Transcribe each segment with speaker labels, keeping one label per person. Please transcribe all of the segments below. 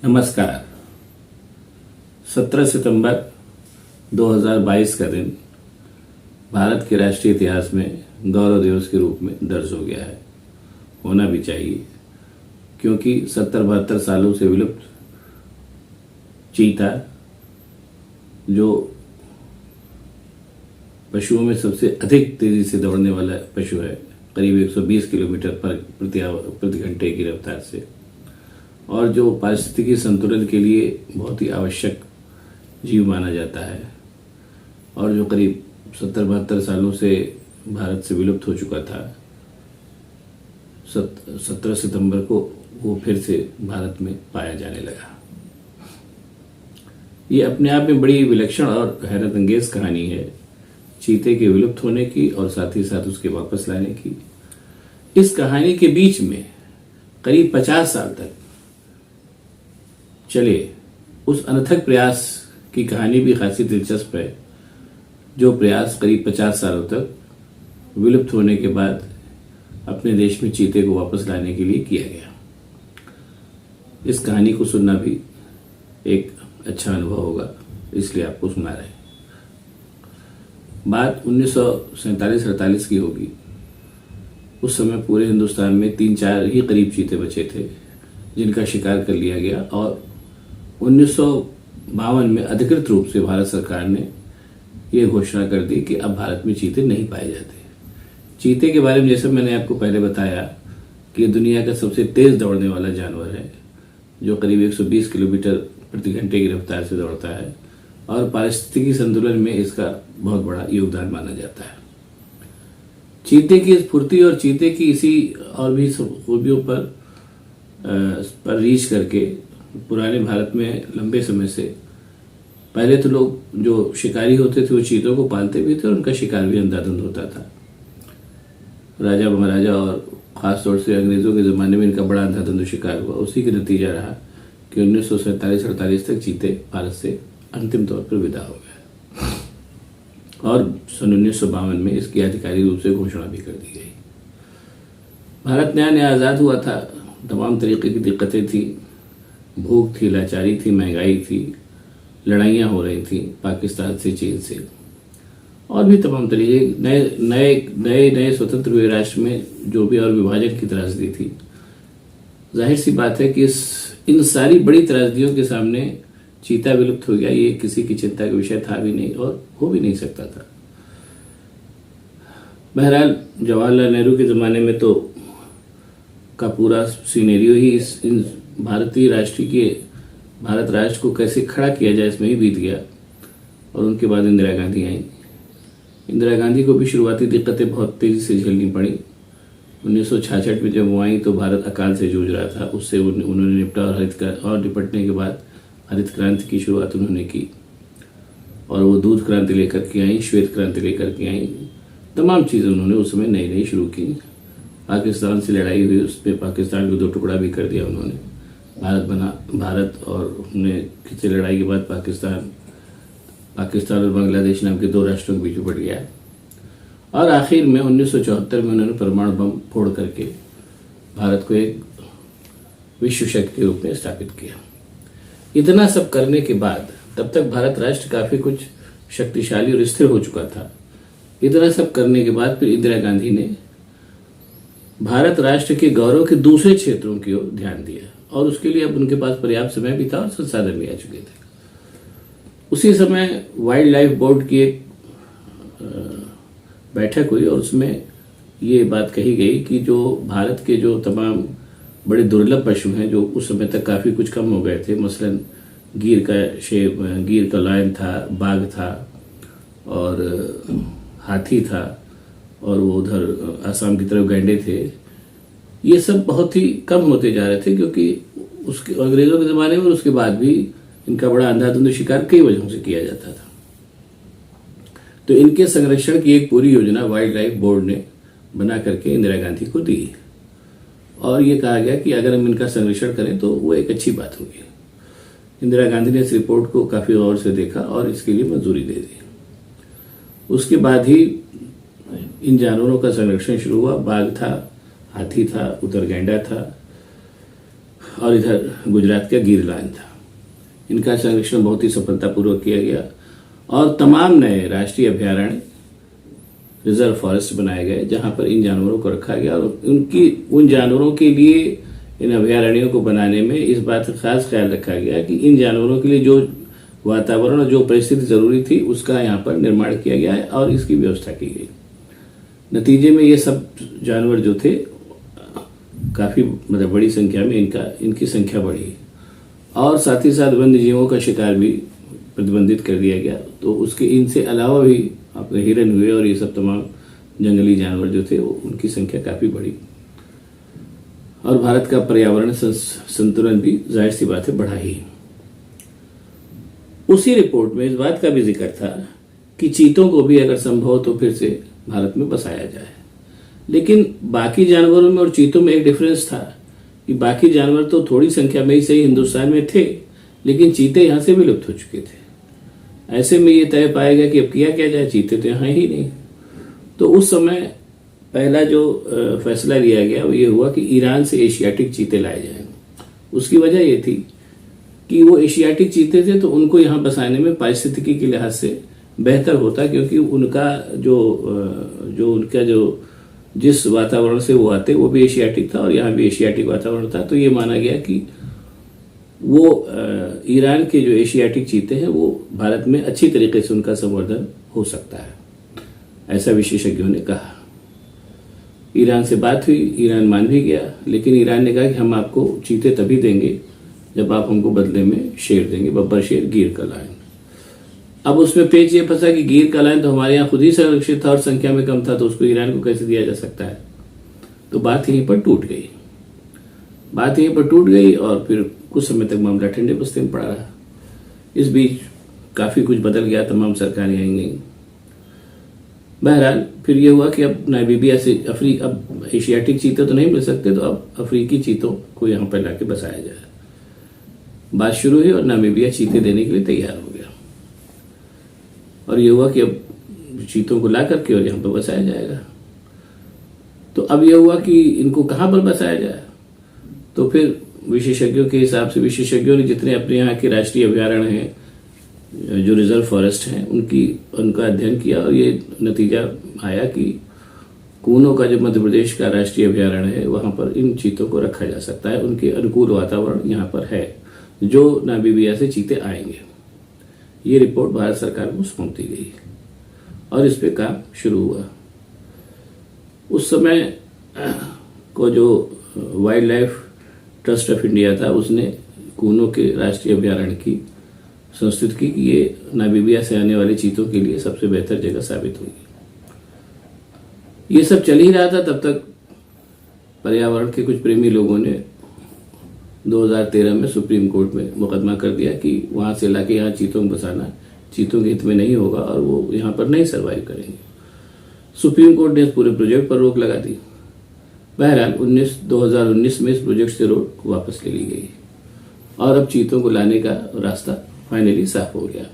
Speaker 1: नमस्कार। 17 सितंबर 2022 का दिन भारत के राष्ट्रीय इतिहास में गौरव दिवस के रूप में दर्ज हो गया है। होना भी चाहिए, क्योंकि 70-72 सालों से विलुप्त चीता, जो पशुओं में सबसे अधिक तेजी से दौड़ने वाला पशु है, करीब 120 किलोमीटर प्रति घंटे की रफ्तार से, और जो पारिस्थितिकी संतुलन के लिए बहुत ही आवश्यक जीव माना जाता है, और जो करीब 70-72 सालों से भारत से विलुप्त हो चुका था, 17 सितंबर को वो फिर से भारत में पाया जाने लगा। ये अपने आप में बड़ी विलक्षण और हैरत अंगेज कहानी है, चीते के विलुप्त होने की और साथ ही साथ उसके वापस लाने की। इस कहानी के बीच में करीब 50 साल तक चले उस अनथक प्रयास की कहानी भी खासी दिलचस्प है, जो प्रयास करीब 50 सालों तक विलुप्त होने के बाद अपने देश में चीते को वापस लाने के लिए किया गया। इस कहानी को सुनना भी एक अच्छा अनुभव होगा, इसलिए आपको सुना रहे हैं। बात 1947-48 की होगी। उस समय पूरे हिंदुस्तान में 3-4 ही करीब चीते बचे थे जिनका शिकार कर लिया गया, और 1952 में अधिकृत रूप से भारत सरकार ने यह घोषणा कर दी कि अब भारत में चीते नहीं पाए जाते। चीते के बारे में जैसे मैंने आपको पहले बताया कि दुनिया का सबसे तेज दौड़ने वाला जानवर है, जो करीब 120 किलोमीटर प्रति घंटे की रफ्तार से दौड़ता है, और पारिस्थितिकी संतुलन में इसका बहुत बड़ा योगदान माना जाता है। चीते की स्फूर्ति और चीते की इसी और भी खूबियों पर रीच करके पुराने भारत में लंबे समय से पहले तो लोग जो शिकारी होते थे वो चीतों को पालते भी थे और उनका शिकार भी अंधाधुंध होता था। राजा महाराजा और खासतौर से अंग्रेजों के ज़माने में इनका बड़ा अंधाधुंध शिकार हुआ। उसी का नतीजा रहा कि 1947-48 तक चीते भारत से अंतिम तौर पर विदा हो गए, और सन 1952 में इसकी आधिकारिक रूप से घोषणा भी कर दी गई। भारत नया आज़ाद हुआ था, तमाम तरीके की दिक्कतें थी, भूख थी, लाचारी थी, महंगाई थी, लड़ाइयाँ हो रही थी पाकिस्तान से, चीन से, और भी तमाम तरीके नए स्वतंत्र हुए राष्ट्र में जो भी और विभाजन की त्रासदी थी। जाहिर सी बात है कि इन सारी बड़ी त्रासदियों के सामने चीता विलुप्त हो गया, ये किसी की चिंता का विषय था भी नहीं और हो भी नहीं सकता था। बहरहाल जवाहरलाल नेहरू के ज़माने में तो का पूरा सीनेरियो ही इन भारत राष्ट्र को कैसे खड़ा किया जाए इसमें ही बीत गया, और उनके बाद इंदिरा गांधी आई। इंदिरा गांधी को भी शुरुआती दिक्कतें बहुत तेज़ी से झेलनी पड़ी। 1966 में जब वो आई तो भारत अकाल से जूझ रहा था, उससे उन्होंने निपटा, और निपटने के बाद हरित क्रांति की शुरुआत उन्होंने की, और वो दूध क्रांति लेकर के आई, श्वेत क्रांति लेकर के आई, तमाम चीज़ें उन्होंने उस समय नई शुरू की। पाकिस्तान से लड़ाई हुई, उसमें पाकिस्तान को 2 टुकड़ा भी कर दिया उन्होंने, भारत बना। भारत और उन्हें किसी लड़ाई के बाद पाकिस्तान और बांग्लादेश नाम के 2 राष्ट्रों के बीच बढ़ गया, और आखिर में 1974 में उन्होंने परमाणु बम फोड़ करके भारत को एक विश्व शक्ति के रूप में स्थापित किया। इतना सब करने के बाद तब तक भारत राष्ट्र काफ़ी कुछ शक्तिशाली और स्थिर हो चुका था। इतना सब करने के बाद फिर इंदिरा गांधी ने भारत राष्ट्र के गौरव के दूसरे क्षेत्रों की ओर ध्यान दिया, और उसके लिए अब उनके पास पर्याप्त समय भी था और संसाधन भी आ चुके थे। उसी समय वाइल्ड लाइफ बोर्ड की एक बैठक हुई, और उसमें ये बात कही गई कि जो भारत के जो तमाम बड़े दुर्लभ पशु हैं, जो उस समय तक काफ़ी कुछ कम हो गए थे, मसलन गिर का लायन था, बाघ था, और हाथी था, और वो उधर आसाम की तरफ गैंडे थे, ये सब बहुत ही कम होते जा रहे थे, क्योंकि उसके अंग्रेज़ों के ज़माने में उसके बाद भी इनका बड़ा अंधाधुंध शिकार कई वजहों से किया जाता था। तो इनके संरक्षण की एक पूरी योजना वाइल्ड लाइफ बोर्ड ने बना करके इंदिरा गांधी को दी, और ये कहा गया कि अगर हम इनका संरक्षण करें तो वो एक अच्छी बात होगी। इंदिरा गांधी ने इस रिपोर्ट को काफ़ी गौर से देखा और इसके लिए मंजूरी दे दी। उसके बाद ही इन जानवरों का संरक्षण शुरू हुआ। बाघ था, हाथी था, उधर गैंडा था, और इधर गुजरात का गिर लायन था। इनका संरक्षण बहुत ही सफलतापूर्वक किया गया और तमाम नए राष्ट्रीय अभयारण्य, रिजर्व फॉरेस्ट बनाए गए जहां पर इन जानवरों को रखा गया। और उन जानवरों के लिए इन अभयारण्यों को बनाने में इस बात का खास ख्याल रखा गया कि इन जानवरों के लिए जो वातावरण और जो परिस्थिति जरूरी थी उसका यहाँ पर निर्माण किया गया है और इसकी व्यवस्था की गई। नतीजे में ये सब जानवर जो थे काफी बड़ी संख्या में इनकी संख्या बढ़ी और साथ ही साथ वन्य जीवों का शिकार भी प्रतिबंधित कर दिया गया। तो उसके इनसे अलावा भी अपने हिरन हुए और ये सब तमाम जंगली जानवर जो थे उनकी संख्या काफी बढ़ी और भारत का पर्यावरण संतुलन भी जाहिर सी बात है बढ़ा ही। उसी रिपोर्ट में इस बात का भी जिक्र था कि चीतों को भी अगर संभव हो तो फिर से भारत में बसाया जाए। लेकिन बाकी जानवरों में और चीतों में एक डिफरेंस था कि बाकी जानवर तो थोड़ी संख्या में ही सही हिंदुस्तान में थे, लेकिन चीते यहां से विलुप्त हो चुके थे। ऐसे में ये तय पाया गया कि अब किया क्या जाए, चीते तो यहां ही नहीं। तो उस समय पहला जो फैसला लिया गया वो ये हुआ कि ईरान से एशियाटिक चीते लाए जाएं। उसकी वजह ये थी कि वो एशियाटिक चीते थे तो उनको यहाँ बसाने में पारिस्थितिकी के लिहाज से बेहतर होता, क्योंकि उनका जो जिस वातावरण से वो आते वो भी एशियाटिक था और यहाँ भी एशियाटिक वातावरण था। तो ये माना गया कि वो ईरान के जो एशियाटिक चीते हैं वो भारत में अच्छी तरीके से उनका संवर्धन हो सकता है, ऐसा विशेषज्ञों ने कहा। ईरान से बात हुई, ईरान मान भी गया, लेकिन ईरान ने कहा कि हम आपको चीते तभी देंगे जब आप हमको बदले में शेर देंगे, बब्बर शेर, गिर का लायन। अब उसमें पेच ये फंसा कि गिर का लायन तो हमारे यहाँ खुद ही संरक्षित था और संख्या में कम था, तो उसको ईरान को कैसे दिया जा सकता है। तो बात यहीं पर टूट गई और फिर कुछ समय तक मामला ठंडे बस्ते में पड़ा रहा। इस बीच काफी कुछ बदल गया, तमाम सरकारें आई गई। बहरहाल फिर ये हुआ कि अब नामीबिया से अब एशियाटिक चीते तो नहीं मिल सकते, तो अब अफ्रीकी चीतों को यहाँ पर लाके बसाया जाए। बात शुरू हुई और नामीबिया चीते देने के लिए तैयार हो गया और ये हुआ कि अब चीतों को ला करके और यहाँ पर बसाया जाएगा। तो अब यह हुआ कि इनको कहाँ पर बसाया जाए। तो फिर विशेषज्ञों के हिसाब से विशेषज्ञों ने जितने अपने यहाँ के राष्ट्रीय अभयारण्य हैं, जो रिजर्व फॉरेस्ट हैं, उनका अध्ययन किया और ये नतीजा आया कि कूनो का जो मध्य प्रदेश का राष्ट्रीय अभयारण्य है वहां पर इन चीतों को रखा जा सकता है। उनके अनुकूल वातावरण यहाँ पर है, जो नामीबिया से चीते आएंगे। ये रिपोर्ट भारत सरकार को सौंप दी गई और इस पे काम शुरू हुआ। उस समय को जो wild life trust of India था उसने कूनो के राष्ट्रीय अभयारण्य की संस्तुत की कि ये नामीबिया से आने वाले चीतों के लिए सबसे बेहतर जगह साबित हुई। ये सब चल ही रहा था, तब तक पर्यावरण के कुछ प्रेमी लोगों ने 2013 में सुप्रीम कोर्ट में मुकदमा कर दिया कि वहां से लाके यहाँ चीतों को बसाना चीतों के हित में नहीं होगा और वो यहाँ पर नहीं सर्वाइव करेंगे। सुप्रीम कोर्ट ने इस पूरे प्रोजेक्ट पर रोक लगा दी। बहरहाल 2019 में इस प्रोजेक्ट से रोक वापस ले ली गई और अब चीतों को लाने का रास्ता फाइनली साफ हो गया।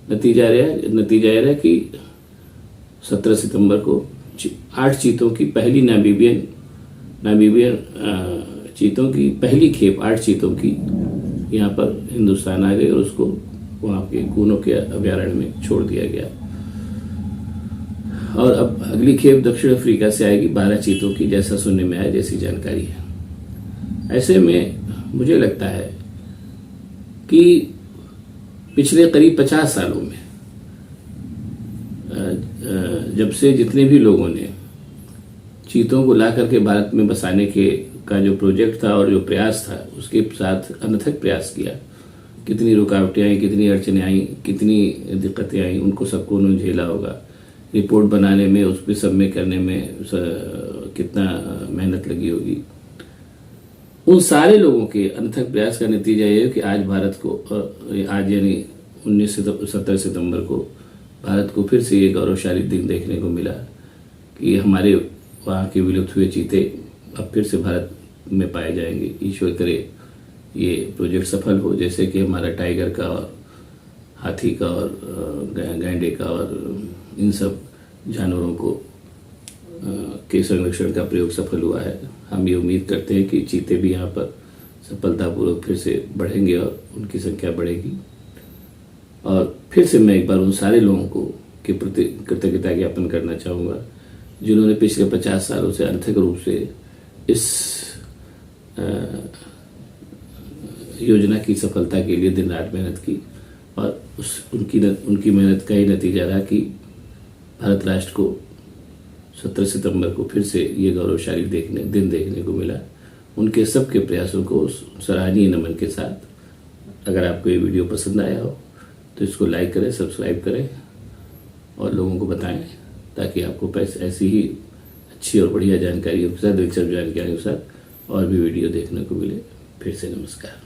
Speaker 1: नतीजा यह रहा कि 17 सितंबर को 8 चीतों की पहली नामीबियन चीतों की पहली खेप 8 चीतों की यहाँ पर हिंदुस्तान आ गई और उसको वहाँ के कूनो के अभयारण्य में छोड़ दिया गया। और अब अगली खेप दक्षिण अफ्रीका से आएगी 12 चीतों की, जैसा सुनने में आया, जैसी जानकारी है। ऐसे में मुझे लगता है कि पिछले करीब 50 सालों में जब से जितने भी लोगों ने चीतों को ला करके भारत में बसाने का जो प्रोजेक्ट था और जो प्रयास था उसके साथ अनथक प्रयास किया, कितनी रुकावटें आई, कितनी अड़चनें आई, कितनी दिक्कतें आई, उनको सबको उन्होंने झेला होगा। रिपोर्ट बनाने में, उस पर सबमिट करने में कितना मेहनत लगी होगी। उन सारे लोगों के अनथक प्रयास का नतीजा ये है कि आज भारत को, आज यानी 17 सितंबर को भारत को फिर से ये गौरवशाली दिन देखने को मिला कि हमारे वहाँ के विलुप्त हुए चीते अब फिर से भारत में पाए जाएंगे। ईश्वर करे ये प्रोजेक्ट सफल हो, जैसे कि हमारा टाइगर का और हाथी का और गैंडे का और इन सब जानवरों को के संरक्षण का प्रयोग सफल हुआ है। हम ये उम्मीद करते हैं कि चीते भी यहाँ पर सफलतापूर्वक फिर से बढ़ेंगे और उनकी संख्या बढ़ेगी। और फिर से मैं एक बार उन सारे लोगों को के प्रति कृतज्ञता ज्ञापन करना चाहूँगा जिन्होंने पिछले 50 सालों से अर्थक रूप से इस योजना की सफलता के लिए दिन रात मेहनत की। और उनकी मेहनत का ही नतीजा रहा कि भारत राष्ट्र को 17 सितंबर को फिर से ये गौरवशाली दिन देखने को मिला। उनके सबके प्रयासों को सराहनीय नमन के साथ अगर आपको ये वीडियो पसंद आया हो तो इसको लाइक करें, सब्सक्राइब करें और लोगों को बताएं ताकि आपको ऐसी ही अच्छी और बढ़िया जानकारियों के साथ, दिलचस्प जानकारियों के साथ और भी वीडियो देखने को मिले। फिर से नमस्कार।